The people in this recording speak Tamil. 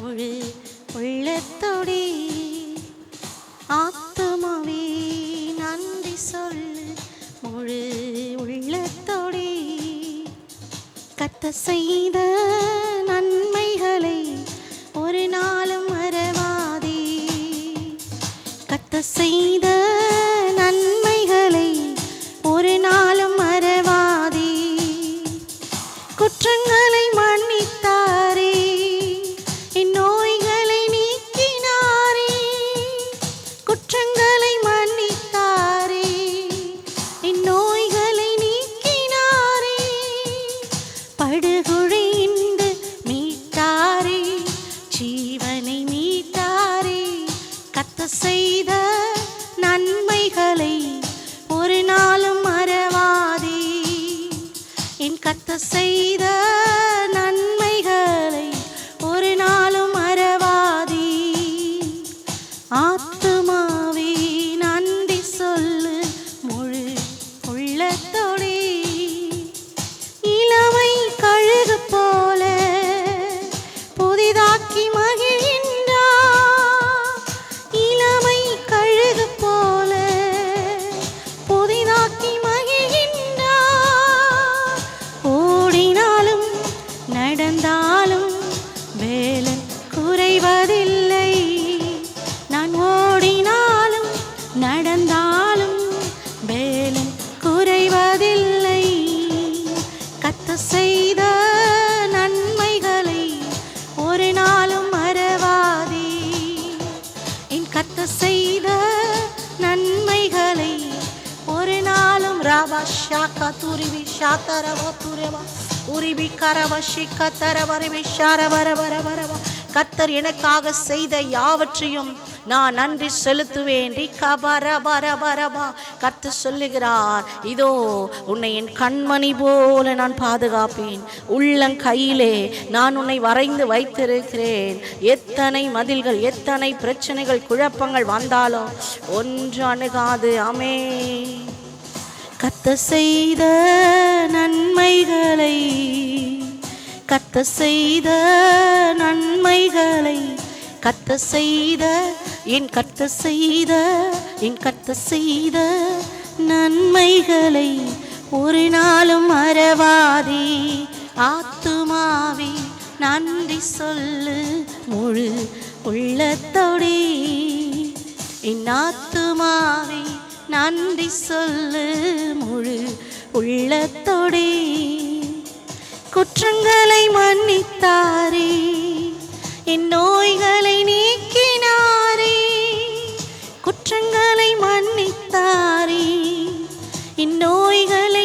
முழு உள்ளத்தோடே ஆத்துமாவே நன்றி சொல்லு முழு உள்ளத்தோடே கர்த்தர் செய்த நன்மைகளை ஒரு நாளும் மறவாதே கர்த்தர் செய்த நன்மைகளை ஒரு நாளும் மறவாதே குற்றங்களை மன்னித்தாரே என் நோய்களை நீக்கினாரே குற்றங்களை மன்னித்தாரே என் நோய்களை நீக்கினாரே படுகுழிந்து மீட்டாரே ஜீவனை மீட்டாரே கர்த்தர் செய்த நன்மைகளை ஒரு நாளும் மறவாதே என் கர்த்தர் செய்த நன்மைகளை ஒரு நாளும் மறவாதே ஆத்துமாவே நன்றி சொல்லு முழு உள்ளத்தோடே இளமை கழுகு போல புதிதாக்கி மகிழ்கின்றார் இளமை கழுகு போல புதிதாக்கி மகிழ்கின்றார் ஓடினாலும் நடந்தாலும் வேலன் குறைவதில்லை நான் ஓடினாலும் நடந்தாலும் வேலன் குறைவதில்லை கர்த்தர் செய்த நன்மைகளை ஒரு நாளும் மறவாதே என் கர்த்தர் செய்த நன்மைகளை ஒரு நாளும் ராவா ஷாக்கா துரிவி ஷாத்தரவா துரவா உரிபி கரவா ஷிக்க தரவரிவி ஷாரவரவரவரவா கர்த்தர் எனக்காக செய்த யாவற்றையும் நான் நன்றி செலுத்துவேன். கர்த்தர் சொல்லுகிறார், இதோ உன்னை என் கண்மணி போல நான் பாதுகாப்பேன், உள்ளங்கையிலே நான் உன்னை வரைந்து வைத்திருக்கிறேன். எத்தனை மதில்கள், எத்தனை பிரச்சனைகள், குழப்பங்கள் வந்தாலும் ஒன்று அணுகாது. ஆமென். கர்த்தர் செய்த நன்மைகளை, கர்த்தர் செய்த நன்மைகளை, கர்த்தர் செய்த என் கர்த்தர் செய்த என் கர்த்தர் செய்த நன்மைகளை ஒரு நாளும் மறவாதே. ஆத்துமாவே நன்றி சொல்லு முழு உள்ளத்தோடே. என் ஆத்துமாவே நன்றி சொல்லு முழு உள்ளத்தோடே. குற்றங்களை மன்னித்தாரே, என் நோய்களை நீக்கினாரே. குற்றங்களை மன்னித்தாரே, என் நோய்களை